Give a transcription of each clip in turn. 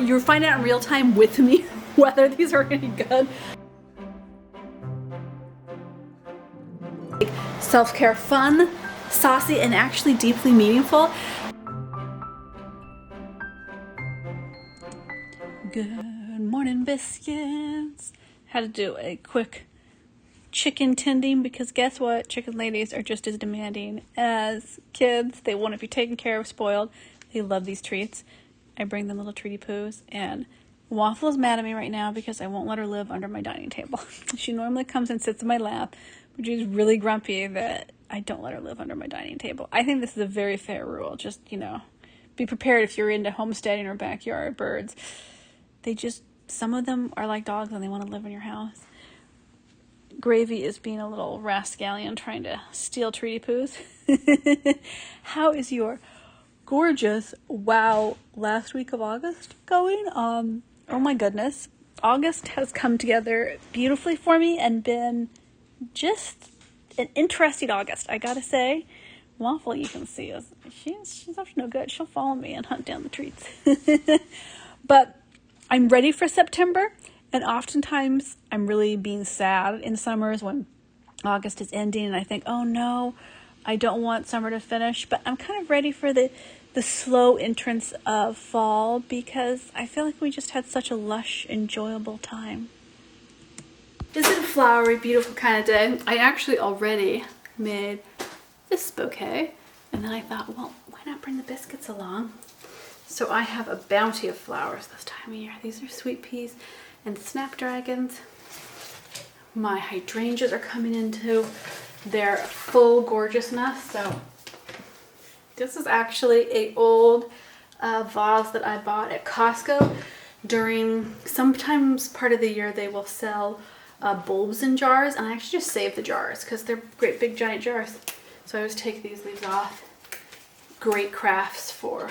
you're finding out in real time with me whether these are any good. Self-care, fun, saucy, and actually deeply meaningful. Good morning, biscuits. Had to do a quick chicken tending because guess what? Chicken ladies are just as demanding as kids. They want to be taken care of, spoiled. They love these treats. I bring them little treaty poos, and Waffle is mad at me right now because I won't let her live under my dining table. She normally comes and sits in my lap, but she's really grumpy that I don't let her live under my dining table. I think this is a very fair rule. Just, you know, be prepared if you're into homesteading or backyard birds. Some of them are like dogs and they want to live in your house. Gravy is being a little rascallion trying to steal treaty poos. How is your gorgeous, wow, last week of August going? Oh my goodness. August has come together beautifully for me and been just an interesting August, I gotta say. Waffle, you can see, she's up to no good. She'll follow me and hunt down the treats. But I'm ready for September, and oftentimes I'm really being sad in summers when August is ending and I think, oh no, I don't want summer to finish, but I'm kind of ready for the slow entrance of fall because I feel like we just had such a lush, enjoyable time. Is it a flowery, beautiful kind of day? I actually already made this bouquet, and then I thought, well, why not bring the biscuits along? So I have a bounty of flowers this time of year. These are sweet peas and snapdragons. My hydrangeas are coming into their full gorgeousness. So this is actually a old vase that I bought at Costco during sometimes part of the year. They will sell bulbs in jars, and I actually just save the jars because they're great big giant jars. So I always take these leaves off. Great crafts for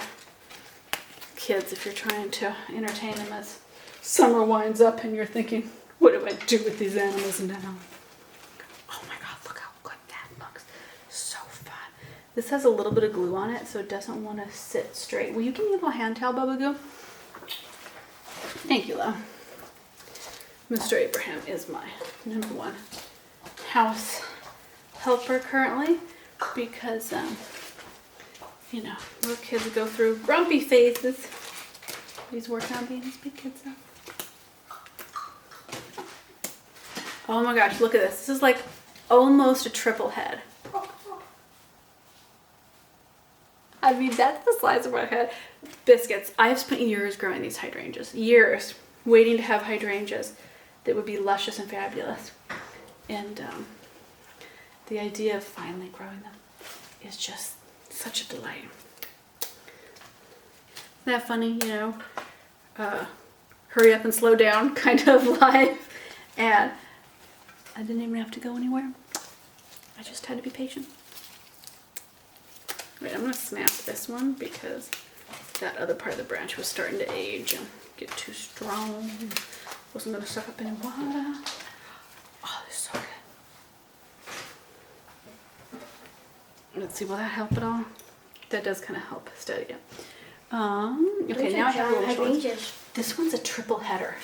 kids if you're trying to entertain them as summer winds up and you're thinking, what do I do with these animals now? Oh my god, look how good that looks. So fun. This has a little bit of glue on it, so it doesn't want to sit straight. Will you give me a little hand towel, Bubba Goo? Thank you, love. Mr. Abraham is my #1 house helper currently because, you know, little kids go through grumpy phases. He's working on being his big kids now. Oh my gosh, look at this. This is like almost a triple head. I mean, that's the size of my head. Biscuits. I've spent years growing these hydrangeas. Years waiting to have hydrangeas that would be luscious and fabulous. And the idea of finally growing them is just such a delight. Isn't that funny, you know? Hurry up and slow down kind of life. And I didn't even have to go anywhere. I just had to be patient. Wait, I'm gonna snap this one because that other part of the branch was starting to age and get too strong. Wasn't gonna suck up any water. Oh, this is so good. Let's see, will that help at all? That does kind of help steady it. Okay, now I have a little choice. This one's a triple header.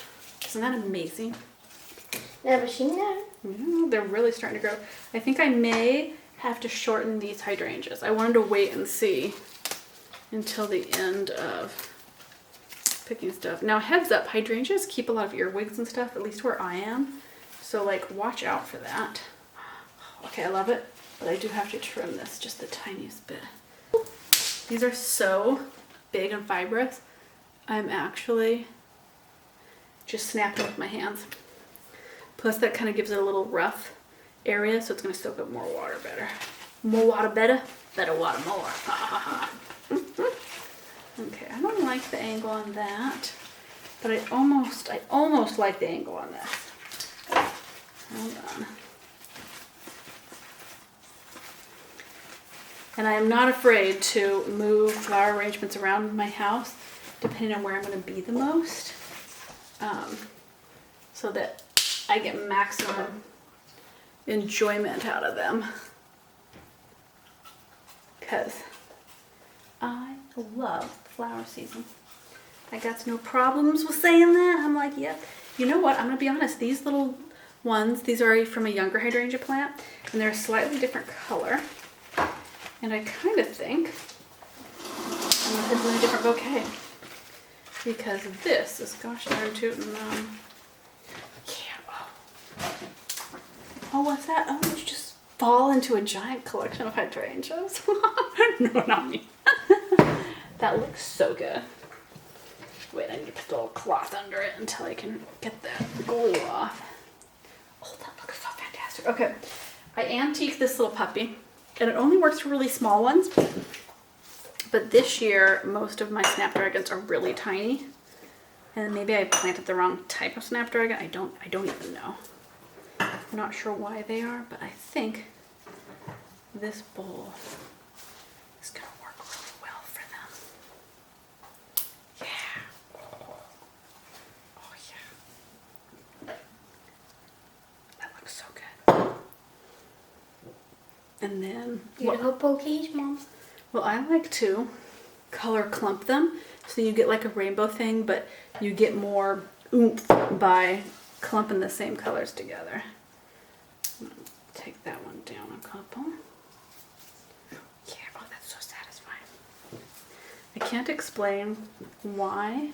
Isn't that amazing? Never seen that. Yeah, they're really starting to grow. I think I may have to shorten these hydrangeas. I wanted to wait and see until the end of picking stuff. Now, heads up, hydrangeas keep a lot of earwigs and stuff, at least where I am. So, like, watch out for that. Okay, I love it, but I do have to trim this just the tiniest bit. These are so big and fibrous. I'm actually just snapping with my hands. Plus, that kind of gives it a little rough area, so it's going to soak up more water better. More water better? Better water more. Okay, I don't like the angle on that, but I almost like the angle on this. Hold on. And I am not afraid to move flower arrangements around my house, depending on where I'm going to be the most, so that I get maximum enjoyment out of them. Because I love flower season. I got no problems with saying that. I'm like, yep. You know what? I'm going to be honest. These little ones, these are from a younger hydrangea plant, and they're a slightly different color. And I kind of think I'm going to put them in a different bouquet. Because this is, gosh darn tootin', yeah. Oh, what's that? Oh, did you just fall into a giant collection of hydrangeas? No, not me. That looks so good. Wait, I need to put the little cloth under it until I can get that glue off. Oh, that looks so fantastic. Okay, I antiqued this little puppy, and it only works for really small ones. But this year, most of my snapdragons are really tiny. And maybe I planted the wrong type of snapdragon. I don't even know. I'm not sure why they are, but I think this bowl is going to work really well for them. Yeah. Oh, yeah. That looks so good. And then... Beautiful bouquets, Mom. Well, I like to color clump them so you get like a rainbow thing, but you get more oomph by clumping the same colors together. I'm gonna take that one down a couple. Yeah, oh, that's so satisfying. I can't explain why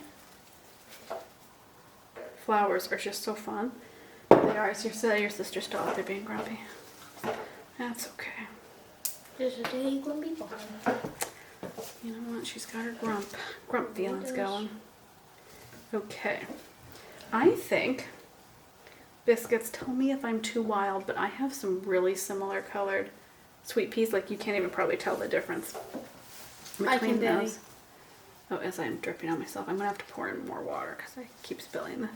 flowers are just so fun. They are. So your sister still out there being grumpy. That's okay. There's a day gonna be fun. You know what? She's got her grump feelings going. Okay. I think, Biscuits, tell me if I'm too wild, but I have some really similar colored sweet peas. Like, you can't even probably tell the difference between those. Oh, as I'm dripping on myself, I'm going to have to pour in more water because I keep spilling this.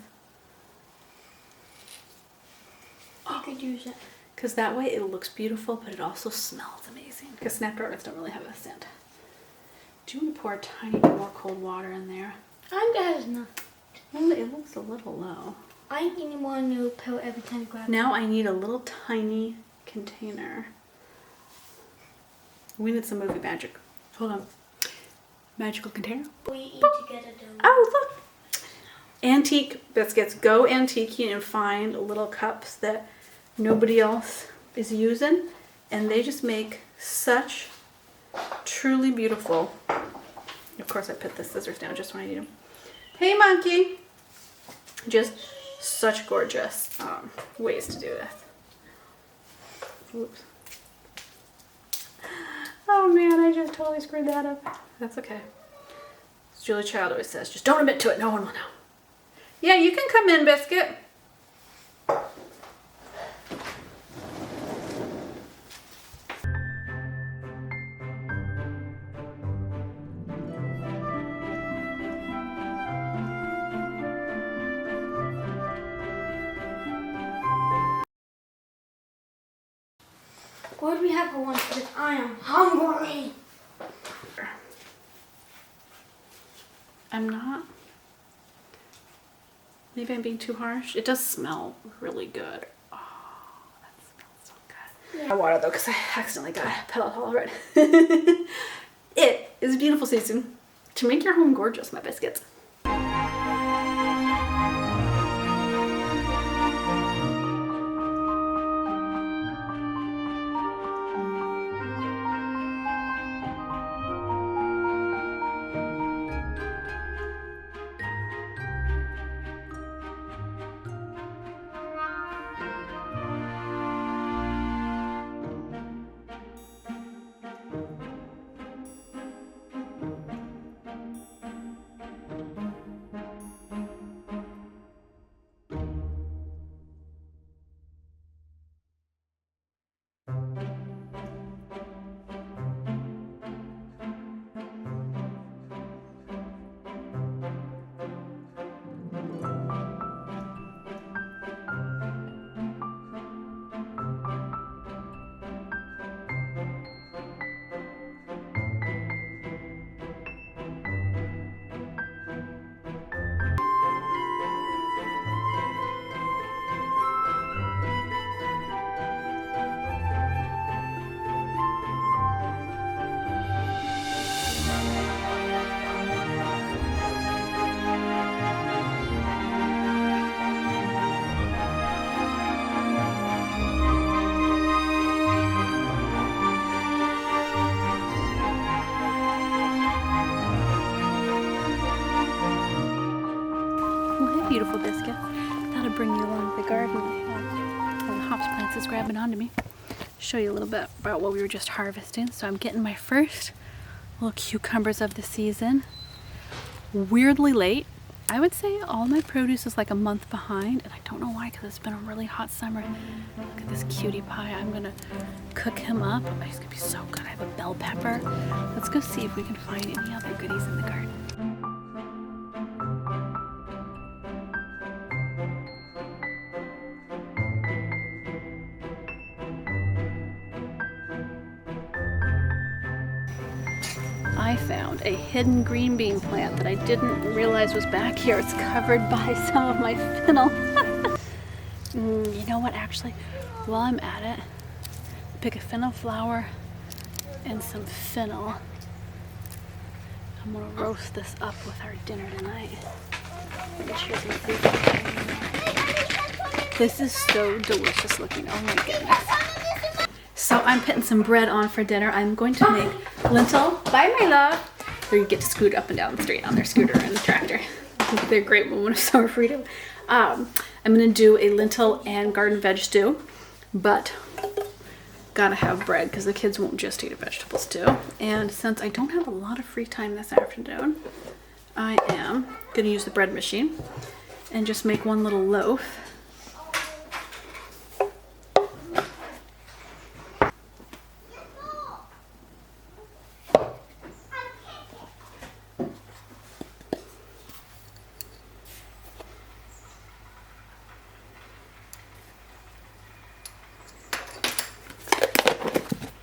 I could use it. Because that way it looks beautiful, but it also smells amazing. Because snapdragons don't really have a scent. Do you want to pour a tiny bit more cold water in there? I'm guys not. Well, it looks a little low. I need one new pill every time you grab it. Now I need a little tiny container. We need some movie magic. Hold on. Magical container. We eat together though. Oh, look! Antique Biscuits. Go antiquing and find little cups that nobody else is using, and they just make such truly beautiful. Of course, I put the scissors down just when I need them. Hey, monkey! Just such gorgeous ways to do this. Oops. Oh man, I just totally screwed that up. That's okay. As Julie Child always says, just don't admit to it, no one will know. Yeah, you can come in, Biscuit. What do we have for lunch? Because I am hungry. I'm not. Maybe I'm being too harsh. It does smell really good. Oh, that smells so good. Yeah. I water though because I accidentally got petal all over it. It is a beautiful season to make your home gorgeous, my biscuits. beautiful biscuits. Thought I'd bring you along the garden. One of the hops plants is grabbing onto me. Show you a little bit about what we were just harvesting. So I'm getting my first little cucumbers of the season. Weirdly late. I would say all my produce is like a month behind, and I don't know why, because it's been a really hot summer. Look at this cutie pie. I'm gonna cook him up. Oh, he's gonna be so good. I have a bell pepper. Let's go see if we can find any other goodies in the garden. I found a hidden green bean plant that I didn't realize was back here. It's covered by some of my fennel. You know what, actually, while I'm at it, pick a fennel flower and some fennel. I'm gonna roast this up with our dinner tonight. This is so delicious looking, oh my goodness. So I'm putting some bread on for dinner. I'm going to make lentil, bye my love. Or you get to scoot up and down the street on their scooter and the tractor. They're a great moment of summer freedom. I'm gonna do a lentil and garden veg stew, but gotta have bread because the kids won't just eat a vegetable stew. And since I don't have a lot of free time this afternoon, I am gonna use the bread machine and just make one little loaf.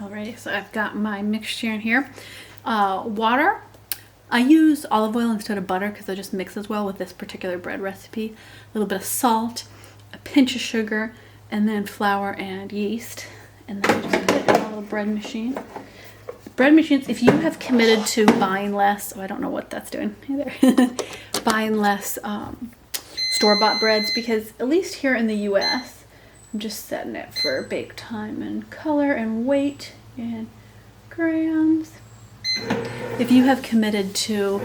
Alrighty, so I've got my mixture in here. Water. I use olive oil instead of butter because it just mixes well with this particular bread recipe. A little bit of salt, a pinch of sugar, and then flour and yeast. And then I just put it in a little bread machine. Bread machines, if you have committed to buying less, oh, I don't know what that's doing either, buying less store-bought breads, because at least here in the US, I'm just setting it for bake time and color and weight and grams. If you have committed to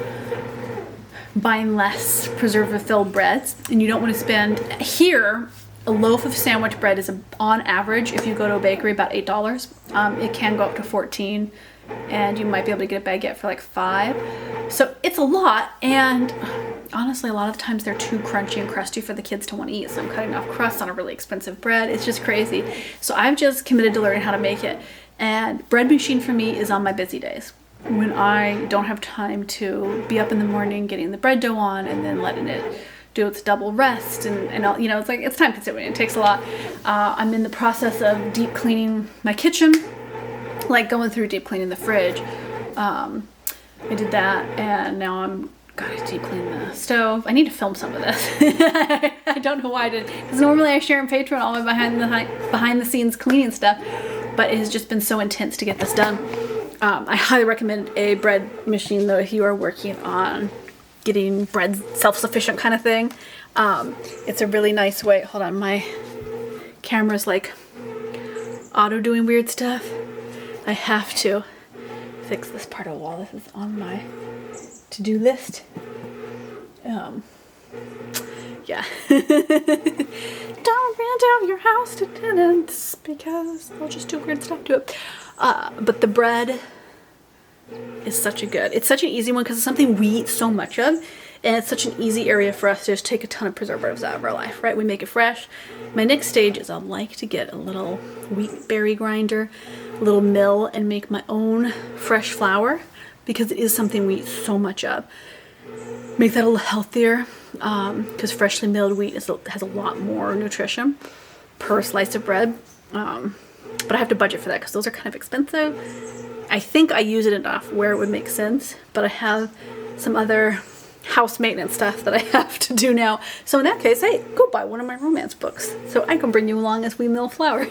buying less preservative-filled breads and you don't want to spend, here, a loaf of sandwich bread is on average, if you go to a bakery, about $8. It can go up to $14, and you might be able to get a baguette for like $5. So it's a lot, and honestly, a lot of the times they're too crunchy and crusty for the kids to want to eat. So I'm cutting off crusts on a really expensive bread. It's just crazy. So I've just committed to learning how to make it. And bread machine for me is on my busy days, when I don't have time to be up in the morning getting the bread dough on and then letting it do its double rest and all, you know, it's time consuming. It takes a lot. I'm in the process of deep cleaning my kitchen, like going through deep cleaning the fridge. I did that, and now I'm gotta deep clean the stove. I need to film some of this. I don't know why I did, because normally I share on Patreon all my behind the scenes cleaning stuff, but it has just been so intense to get this done. I highly recommend a bread machine though if you are working on getting bread self-sufficient kind of thing. It's a really nice way. Hold on, my camera's like auto doing weird stuff. I have to fix this part of the wall. This is on my to-do list. Yeah. Don't rent out your house to tenants because they'll just do weird stuff to it. But the bread is it's such an easy one because it's something we eat so much of, and it's such an easy area for us to just take a ton of preservatives out of our life, right? We make it fresh. My next stage is I'd like to get a little wheat berry grinder, a little mill, and make my own fresh flour, because it is something we eat so much of. Make that a little healthier, because freshly milled wheat has a lot more nutrition per slice of bread. But I have to budget for that because those are kind of expensive. I think I use it enough where it would make sense, but I have some other house maintenance stuff that I have to do now. So in that case, hey, go buy one of my romance books so I can bring you along as we mill flour.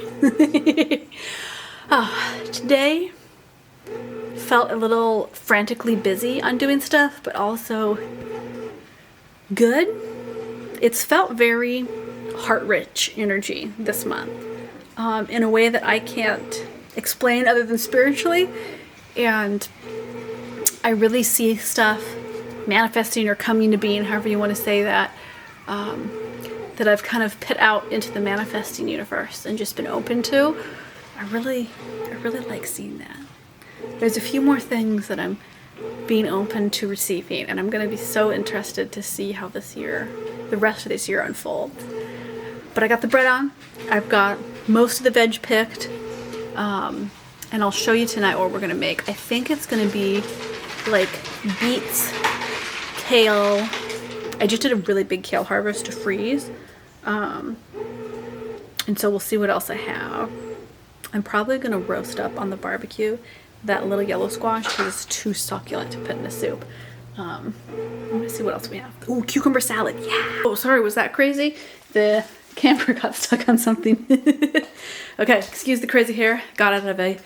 Today felt a little frantically busy on doing stuff, but also good. It's felt very heart-rich energy this month, in a way that I can't explain other than spiritually. And I really see stuff manifesting or coming to being, however you want to say that, that I've kind of put out into the manifesting universe and just been open to. I really like seeing that. There's a few more things that I'm being open to receiving, and I'm going to be so interested to see how this year, the rest of this year, unfolds. But I got the bread on. I've got most of the veg picked, and I'll show you tonight what we're going to make. I think it's going to be like beets, kale. I just did a really big kale harvest to freeze, and so we'll see what else I have. I'm probably going to roast up on the barbecue that little yellow squash because it's too succulent to put in a soup. Let me see what else we have. Ooh, cucumber salad. Yeah. Oh, sorry, was that crazy? The camera got stuck on something. Okay, excuse the crazy hair. Got out of a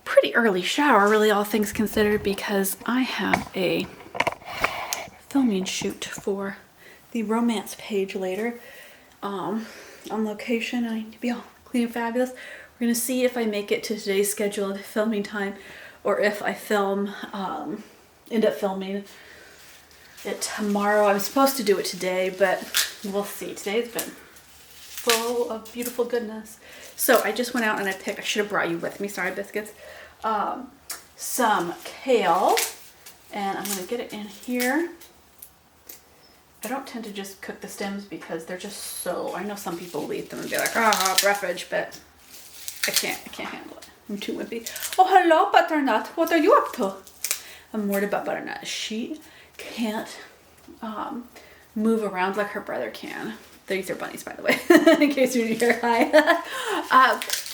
pretty early shower, really, all things considered, because I have a filming shoot for the romance page later, on location, and I need to be all clean and fabulous. We're gonna see if I make it to today's scheduled filming time, or if I end up filming it tomorrow. I'm supposed to do it today, but we'll see. Today's been full of beautiful goodness. So I just went out and I should have brought you with me, sorry biscuits, some kale, and I'm gonna get it in here. I don't tend to just cook the stems because they're just so, I know some people will eat them and be like, ah, roughage, but I can't handle it. I'm too wimpy. Oh, hello, Butternut. What are you up to? I'm worried about Butternut. She can't move around like her brother can. These are bunnies, by the way, in case you're here. Hi.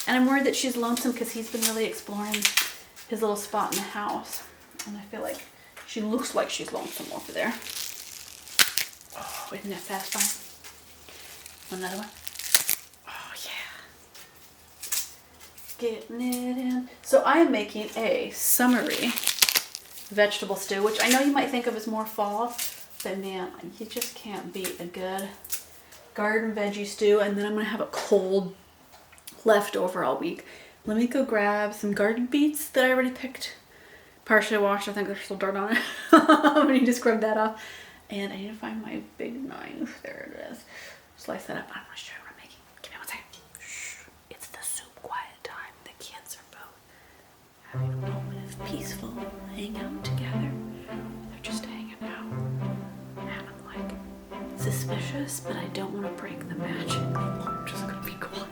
And I'm worried that she's lonesome because he's been really exploring his little spot in the house. And I feel like she looks like she's lonesome over there. Oh, isn't that fast fun? Another one. Oh, yeah. Getting it in. So I am making a summery vegetable stew, which I know you might think of as more fall, but man, you just can't beat a good garden veggie stew. And then I'm going to have a cold leftover all week. Let me go grab some garden beets that I already picked. Partially washed. I think there's still dirt on it. I need to scrub that off. And I need to find my big knife. There it is. Slice that up. I'm going to show you what I'm making. Give me one second. Shh. It's the soup quiet time. The kids are both having a moment of peaceful hang out together. They're just hanging out. And I'm like suspicious, but I don't want to break the magic. I'm just going to be quiet.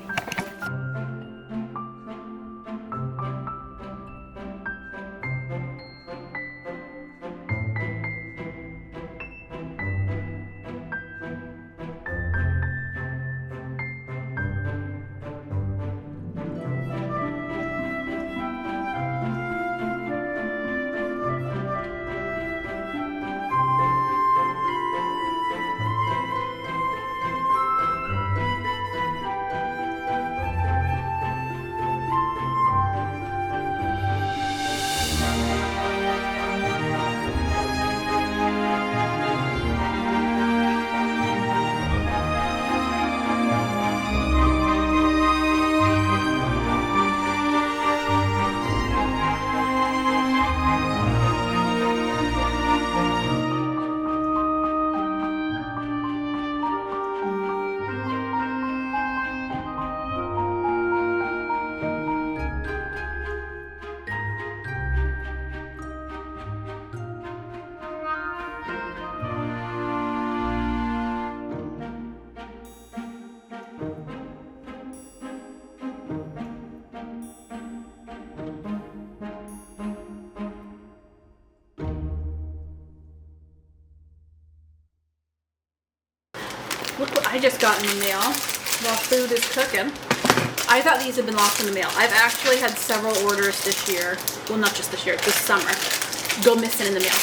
Look what I just got in the mail while food is cooking. I thought these had been lost in the mail. I've actually had several orders this year. Well, not just this year, this summer. Go missing in the mail.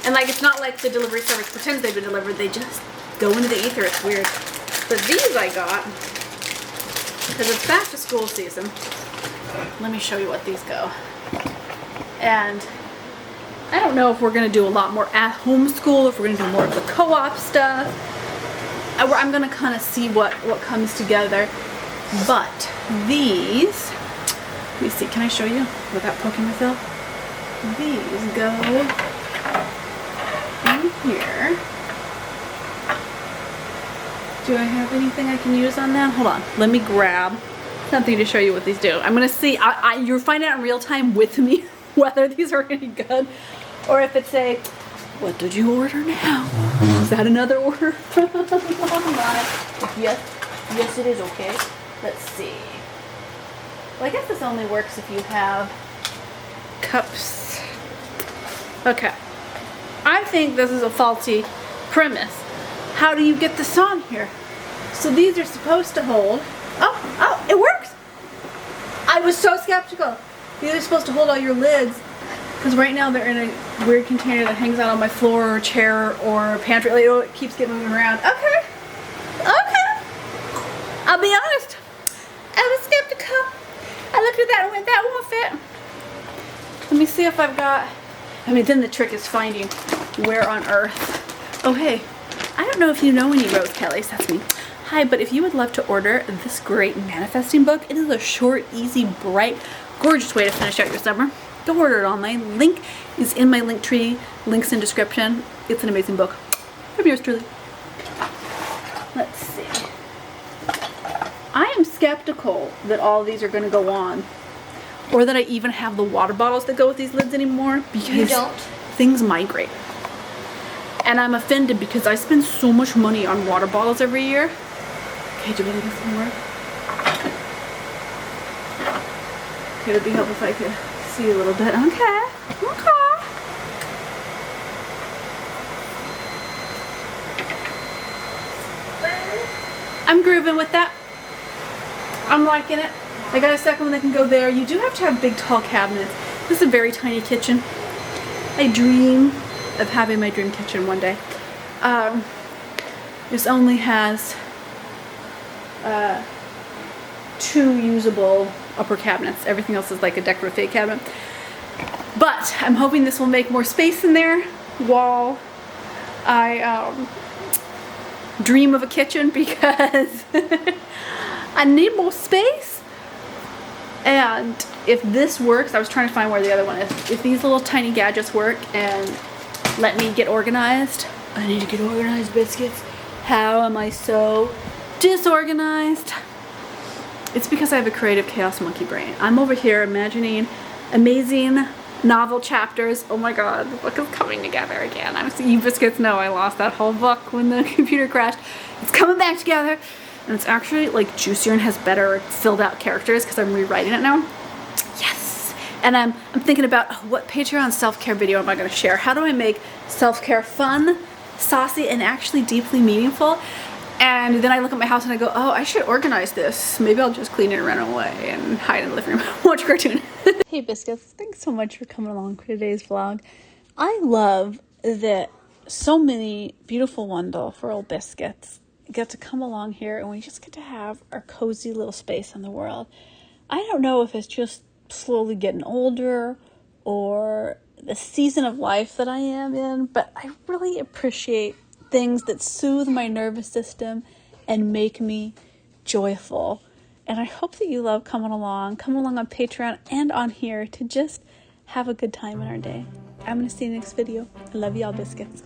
And like, it's not like the delivery service pretends they've been delivered. They just go into the ether. It's weird. But these I got because it's back to school season. Let me show you what these go. And I don't know if we're going to do a lot more at home school, if we're going to do more of the co-op stuff. I'm going to kind of see what comes together. But these, let me see, can I show you without poking myself? These go in here. Do I have anything I can use on them? Hold on, let me grab something to show you what these do. I'm gonna see, you're finding out in real time with me whether these are any good or if it's a, what did you order now? Is that another order? Yes it is, okay. Let's see. Well, I guess this only works if you have cups. Okay. I think this is a faulty premise. How do you get this on here? So these are supposed to hold. Oh, it works! I was so skeptical. These are supposed to hold all your lids. Because right now they're in a weird container that hangs out on my floor or chair or pantry. Like, it keeps getting moving around. Okay. I'll be honest. I was skeptical. I looked at that and went, that won't fit. Let me see if I've got... then the trick is finding where on earth. Oh, hey. I don't know if you know any Rose Kellys. That's me. Hi, but if you would love to order this great manifesting book, it is a short, easy, bright, gorgeous way to finish out your summer. Go order it online. Link is in my link tree. Links in description. It's an amazing book. From yours truly. Let's see. I am skeptical that all of these are going to go on. Or that I even have the water bottles that go with these lids anymore. Because you don't? Things migrate. And I'm offended because I spend so much money on water bottles every year. Okay, do you want to get some more? Okay, it'd be helpful if I could see a little bit. Okay. I'm grooving with that. I'm liking it. I got a second one that can go there. You do have to have big, tall cabinets. This is a very tiny kitchen. I dream of having my dream kitchen one day. This only has 2 usable upper cabinets. Everything else is like a decorative fake cabinet. But I'm hoping this will make more space in there while I dream of a kitchen because I need more space. And if this works, I was trying to find where the other one is. If these little tiny gadgets work and let me get organized. I need to get organized, biscuits. How am I so disorganized? It's because I have a creative chaos monkey brain. I'm over here imagining amazing novel chapters. Oh my god, the book is coming together again. You biscuits know I lost that whole book when the computer crashed. It's coming back together. And it's actually like juicier and has better filled out characters because I'm rewriting it now. Yes! And I'm thinking about what Patreon self-care video am I going to share? How do I make self-care fun, saucy, and actually deeply meaningful? And then I look at my house and I go, oh, I should organize this. Maybe I'll just clean it and run away and hide in the living room and watch a cartoon. Hey biscuits, thanks so much for coming along for today's vlog. I love that so many beautiful, wonderful biscuits get to come along here and we just get to have our cozy little space in the world. I don't know if it's just slowly getting older or the season of life that I am in, but I really appreciate things that soothe my nervous system and make me joyful. And I hope that you love coming along on Patreon and on here to just have a good time in our day. I'm going to see you in the next video. I love y'all biscuits.